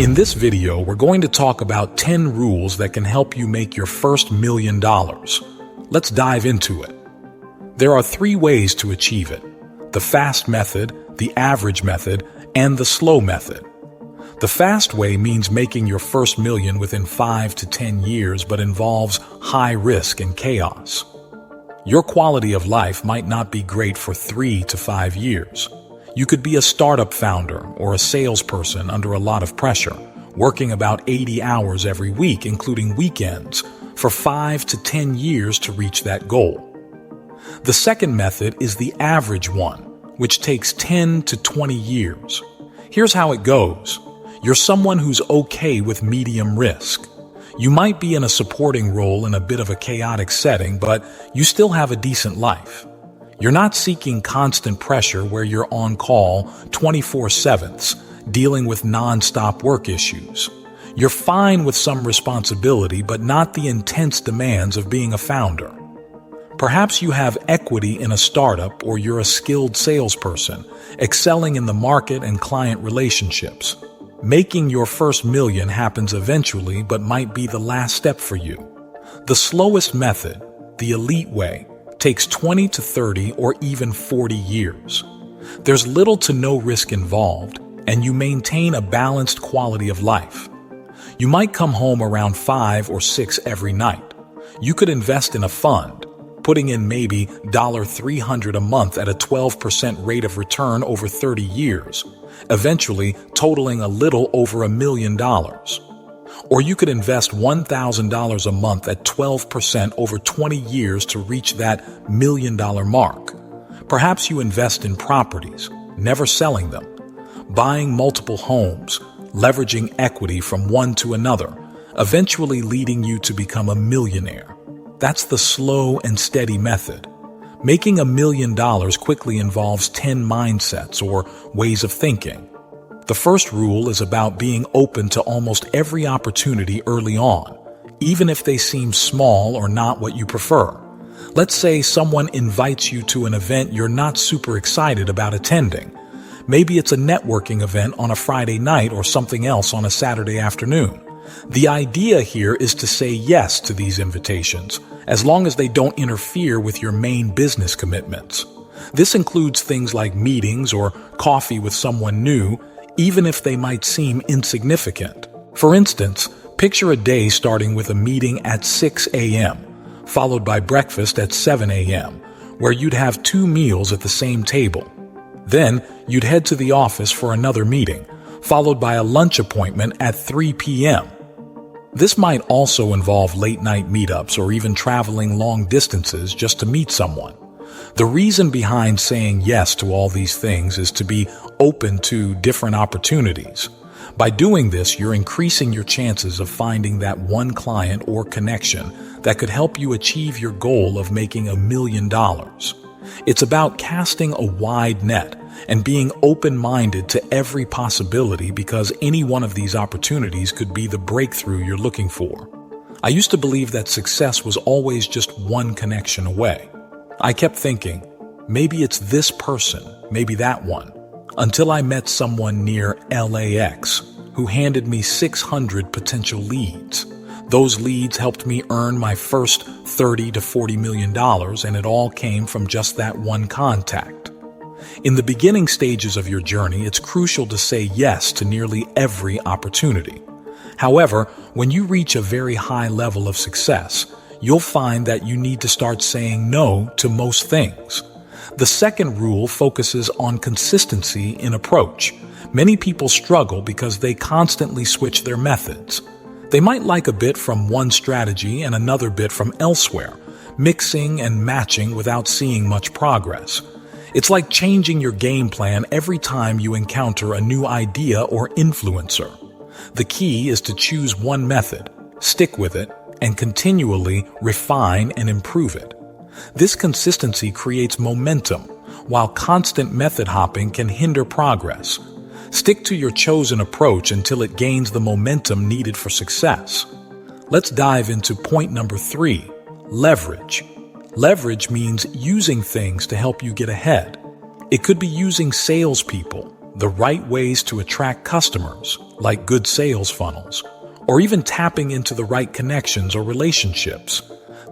In this video, we're going to talk about 10 rules that can help you make your first $1 million. Let's dive into it. There are 3 ways to achieve it: the fast method, the average method, and the slow method. The fast way means making your first million within 5 to 10 years, but involves high risk and chaos. Your quality of life might not be great for 3 to 5 years. You could be a startup founder or a salesperson under a lot of pressure, working about 80 hours every week, including weekends, for 5 to 10 years to reach that goal. The second method is the average one, which takes 10 to 20 years. Here's how it goes. You're someone who's okay with medium risk. You might be in a supporting role in a bit of a chaotic setting, but you still have a decent life. You're not seeking constant pressure where you're on call 24/7, dealing with non-stop work issues. You're fine with some responsibility, but not the intense demands of being a founder. Perhaps you have equity in a startup, or you're a skilled salesperson, excelling in the market and client relationships. Making your first million happens eventually, but might be the last step for you. The slowest method, the elite way, takes 20 to 30 or even 40 years. There's little to no risk involved, and you maintain a balanced quality of life. You might come home around 5 or 6 every night. You could invest in a fund, putting in maybe $300 a month at a 12% rate of return over 30 years, eventually totaling a little over $1 million. Or you could invest $1,000 a month at 12% over 20 years to reach that $1 million mark. Perhaps you invest in properties, never selling them, buying multiple homes, leveraging equity from one to another, eventually leading you to become a millionaire. That's the slow and steady method. Making $1 million quickly involves 10 mindsets or ways of thinking. The first rule is about being open to almost every opportunity early on, even if they seem small or not what you prefer. Let's say someone invites you to an event you're not super excited about attending. Maybe it's a networking event on a Friday night or something else on a Saturday afternoon. The idea here is to say yes to these invitations, as long as they don't interfere with your main business commitments. This includes things like meetings or coffee with someone new, even if they might seem insignificant. For instance, picture a day starting with a meeting at 6 a.m., followed by breakfast at 7 a.m., where you'd have 2 meals at the same table. Then, you'd head to the office for another meeting, followed by a lunch appointment at 3 p.m. This might also involve late-night meetups or even traveling long distances just to meet someone. The reason behind saying yes to all these things is to be open to different opportunities. By doing this, you're increasing your chances of finding that one client or connection that could help you achieve your goal of making $1 million. It's about casting a wide net and being open-minded to every possibility, because any one of these opportunities could be the breakthrough you're looking for. I used to believe that success was always just one connection away. I kept thinking, maybe it's this person, maybe that one, until I met someone near LAX who handed me 600 potential leads. Those leads helped me earn my first $30 to $40 million, and it all came from just that one contact. In the beginning stages of your journey, it's crucial to say yes to nearly every opportunity. However, when you reach a very high level of success, you'll find that you need to start saying no to most things. The second rule focuses on consistency in approach. Many people struggle because they constantly switch their methods. They might like a bit from one strategy and another bit from elsewhere, mixing and matching without seeing much progress. It's like changing your game plan every time you encounter a new idea or influencer. The key is to choose one method, stick with it, and continually refine and improve it. This consistency creates momentum, while constant method hopping can hinder progress. Stick to your chosen approach until it gains the momentum needed for success. Let's dive into point number 3, leverage. Leverage means using things to help you get ahead. It could be using salespeople, the right ways to attract customers, like good sales funnels, or even tapping into the right connections or relationships.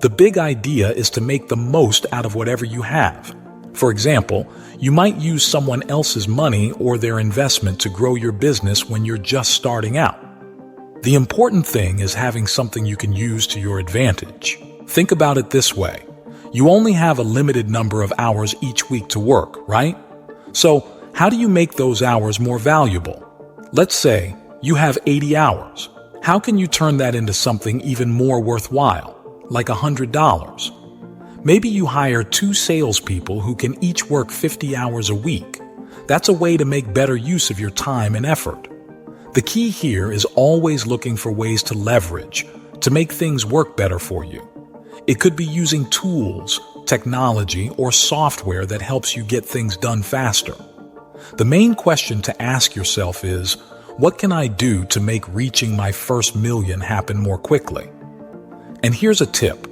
The big idea is to make the most out of whatever you have. For example, you might use someone else's money or their investment to grow your business when you're just starting out. The important thing is having something you can use to your advantage. Think about it this way. You only have a limited number of hours each week to work, right? So, how do you make those hours more valuable? Let's say you have 80 hours. How can you turn that into something even more worthwhile, like $100? Maybe you hire 2 salespeople who can each work 50 hours a week. That's a way to make better use of your time and effort. The key here is always looking for ways to leverage, to make things work better for you. It could be using tools, technology, or software that helps you get things done faster. The main question to ask yourself is, what can I do to make reaching my first million happen more quickly? And here's a tip.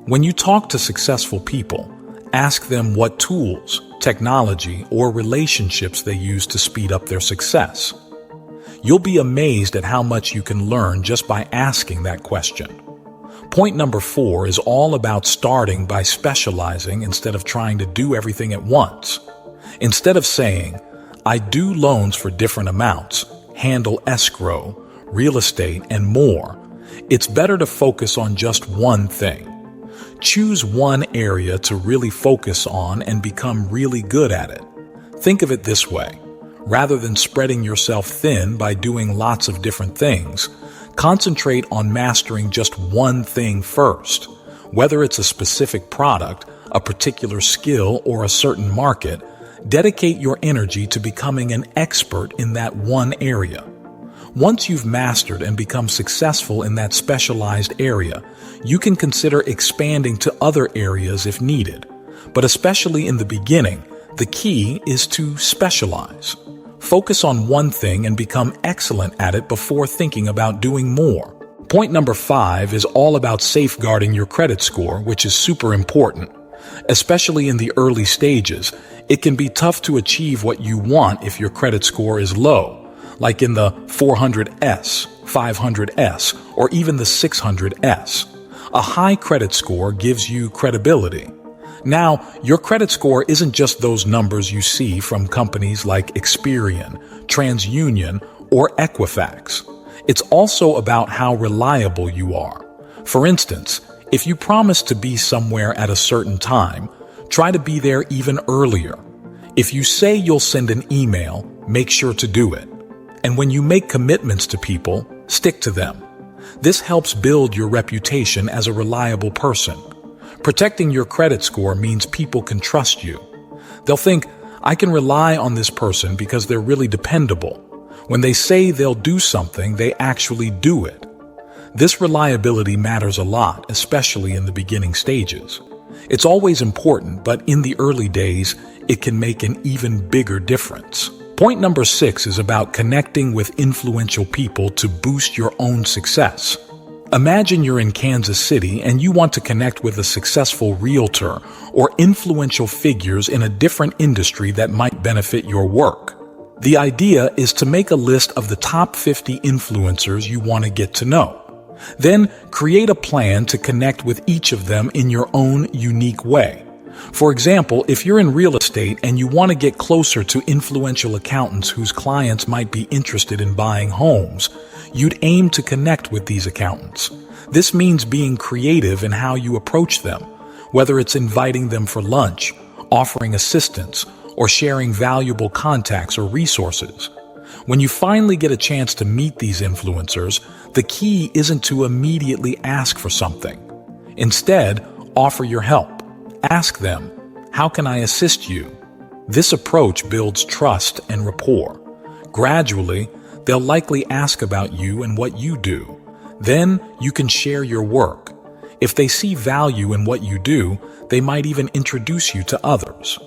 When you talk to successful people, ask them what tools, technology, or relationships they use to speed up their success. You'll be amazed at how much you can learn just by asking that question. Point number 4 is all about starting by specializing instead of trying to do everything at once. Instead of saying, I do loans for different amounts, handle escrow, real estate, and more, it's better to focus on just one thing. Choose one area to really focus on and become really good at it. Think of it this way. Rather than spreading yourself thin by doing lots of different things, concentrate on mastering just one thing first. Whether it's a specific product, a particular skill, or a certain market, dedicate your energy to becoming an expert in that one area. Once you've mastered and become successful in that specialized area, you can consider expanding to other areas if needed. But especially in the beginning, the key is to specialize. Focus on one thing and become excellent at it before thinking about doing more. Point number 5 is all about safeguarding your credit score, which is super important. Especially in the early stages, it can be tough to achieve what you want if your credit score is low, like in the 400S, 500S, or even the 600S. A high credit score gives you credibility. Now, your credit score isn't just those numbers you see from companies like Experian, TransUnion, or Equifax. It's also about how reliable you are. For instance, if you promise to be somewhere at a certain time, try to be there even earlier. If you say you'll send an email, make sure to do it. And when you make commitments to people, stick to them. This helps build your reputation as a reliable person. Protecting your credit score means people can trust you. They'll think, I can rely on this person because they're really dependable. When they say they'll do something, they actually do it. This reliability matters a lot, especially in the beginning stages. It's always important, but in the early days, it can make an even bigger difference. Point number 6 is about connecting with influential people to boost your own success. Imagine you're in Kansas City and you want to connect with a successful realtor or influential figures in a different industry that might benefit your work. The idea is to make a list of the top 50 influencers you want to get to know. Then create a plan to connect with each of them in your own unique way. For example, if you're in real estate and you want to get closer to influential accountants whose clients might be interested in buying homes, you'd aim to connect with these accountants. This means being creative in how you approach them, whether it's inviting them for lunch, offering assistance, or sharing valuable contacts or resources. When you finally get a chance to meet these influencers, the key isn't to immediately ask for something. Instead, offer your help. Ask them, how can I assist you? This approach builds trust and rapport. Gradually, they'll likely ask about you and what you do. Then you can share your work. If they see value in what you do, they might even introduce you to others.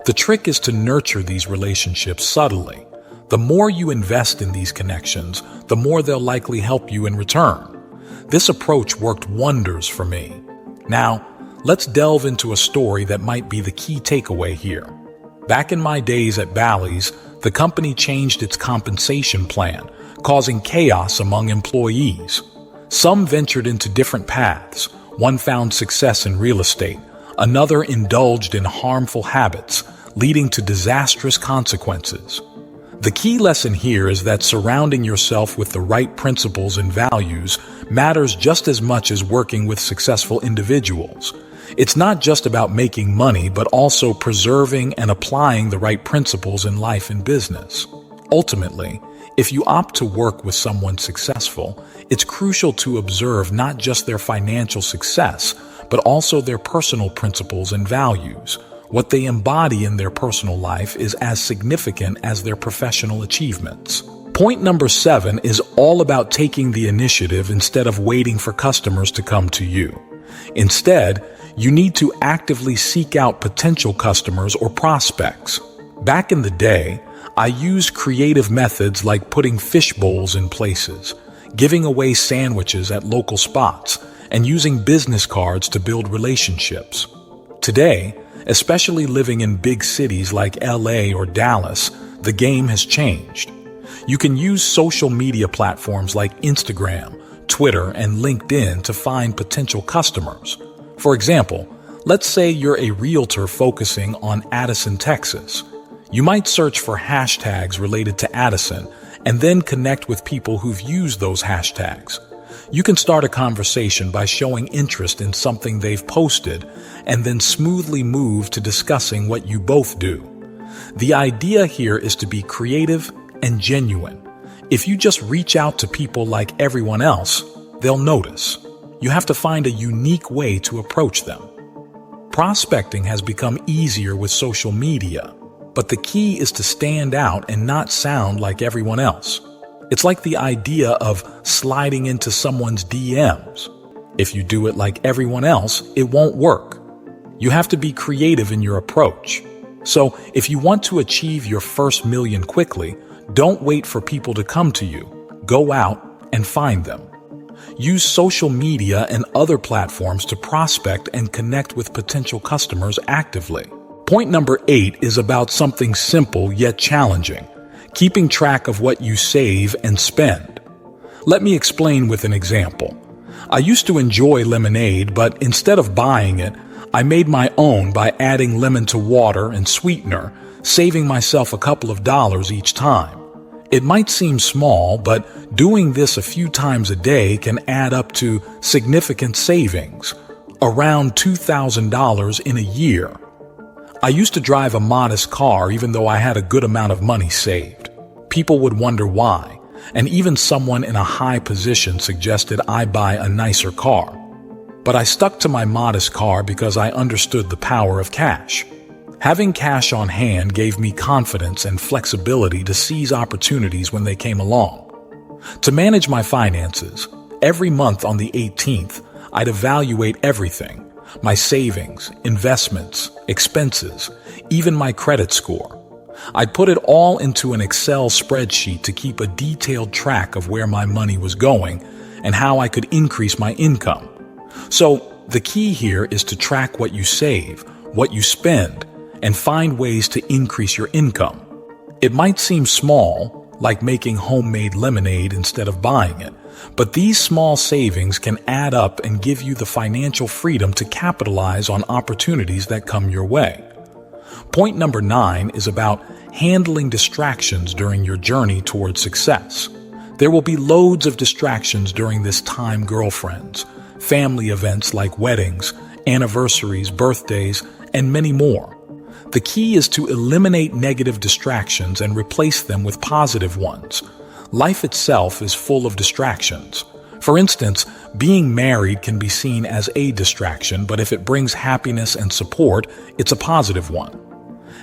The trick is to nurture these relationships subtly. The more you invest in these connections, the more they'll likely help you in return. This approach worked wonders for me. Now, let's delve into a story that might be the key takeaway here. Back in my days at Bally's, the company changed its compensation plan, causing chaos among employees. Some ventured into different paths. One found success in real estate, another indulged in harmful habits, leading to disastrous consequences. The key lesson here is that surrounding yourself with the right principles and values matters just as much as working with successful individuals. It's not just about making money, but also preserving and applying the right principles in life and business. Ultimately, if you opt to work with someone successful, it's crucial to observe not just their financial success, but also their personal principles and values. What they embody in their personal life is as significant as their professional achievements. Point number 7 is all about taking the initiative instead of waiting for customers to come to you. Instead, you need to actively seek out potential customers or prospects. Back in the day, I used creative methods like putting fish bowls in places, giving away sandwiches at local spots, and using business cards to build relationships. Today, especially living in big cities like LA or Dallas, the game has changed. You can use social media platforms like Instagram, Twitter, and LinkedIn to find potential customers. For example, let's say you're a realtor focusing on Addison, Texas. You might search for hashtags related to Addison and then connect with people who've used those hashtags. You can start a conversation by showing interest in something they've posted and then smoothly move to discussing what you both do. The idea here is to be creative and genuine. If you just reach out to people like everyone else, they'll notice. You have to find a unique way to approach them. Prospecting has become easier with social media, but the key is to stand out and not sound like everyone else. It's like the idea of sliding into someone's DMs. If you do it like everyone else, it won't work. You have to be creative in your approach. So, if you want to achieve your first million quickly, don't wait for people to come to you. Go out and find them. Use social media and other platforms to prospect and connect with potential customers actively. Point number 8 is about something simple yet challenging: keeping track of what you save and spend. Let me explain with an example. I used to enjoy lemonade, but instead of buying it, I made my own by adding lemon to water and sweetener, saving myself a couple of dollars each time. It might seem small, but doing this a few times a day can add up to significant savings, around $2,000 in a year. I used to drive a modest car even though I had a good amount of money saved. People would wonder why, and even someone in a high position suggested I buy a nicer car. But I stuck to my modest car because I understood the power of cash. Having cash on hand gave me confidence and flexibility to seize opportunities when they came along. To manage my finances, every month on the 18th, I'd evaluate everything: my savings, investments, expenses, even my credit score. I'd put it all into an Excel spreadsheet to keep a detailed track of where my money was going and how I could increase my income. So, the key here is to track what you save, what you spend, and find ways to increase your income. It might seem small, like making homemade lemonade instead of buying it, but these small savings can add up and give you the financial freedom to capitalize on opportunities that come your way. Point number 9 is about handling distractions during your journey towards success. There will be loads of distractions during this time: girlfriends, family events like weddings, anniversaries, birthdays, and many more. The key is to eliminate negative distractions and replace them with positive ones. Life itself is full of distractions. For instance, being married can be seen as a distraction, but if it brings happiness and support, it's a positive one.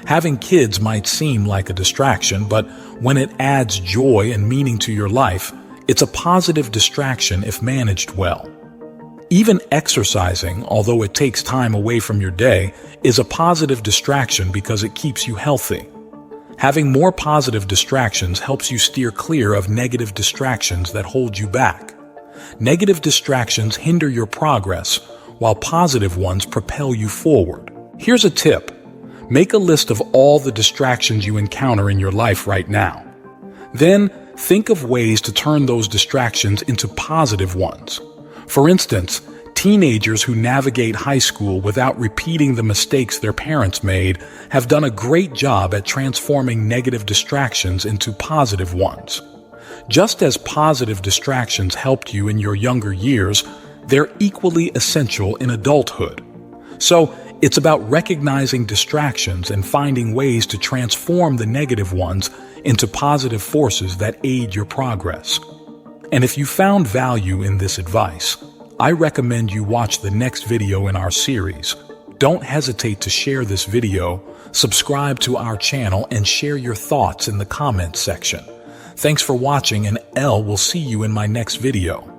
Having kids might seem like a distraction, but when it adds joy and meaning to your life, it's a positive distraction if managed well. Even exercising, although it takes time away from your day, is a positive distraction because it keeps you healthy. Having more positive distractions helps you steer clear of negative distractions that hold you back. Negative distractions hinder your progress, while positive ones propel you forward. Here's a tip: Make a list of all the distractions you encounter in your life right now. Then, think of ways to turn those distractions into positive ones. For instance, teenagers who navigate high school without repeating the mistakes their parents made have done a great job at transforming negative distractions into positive ones. Just as positive distractions helped you in your younger years, they're equally essential in adulthood. So, it's about recognizing distractions and finding ways to transform the negative ones into positive forces that aid your progress. And if you found value in this advice, I recommend you watch the next video in our series. Don't hesitate to share this video, subscribe to our channel, and share your thoughts in the comments section. Thanks for watching, and will see you in my next video.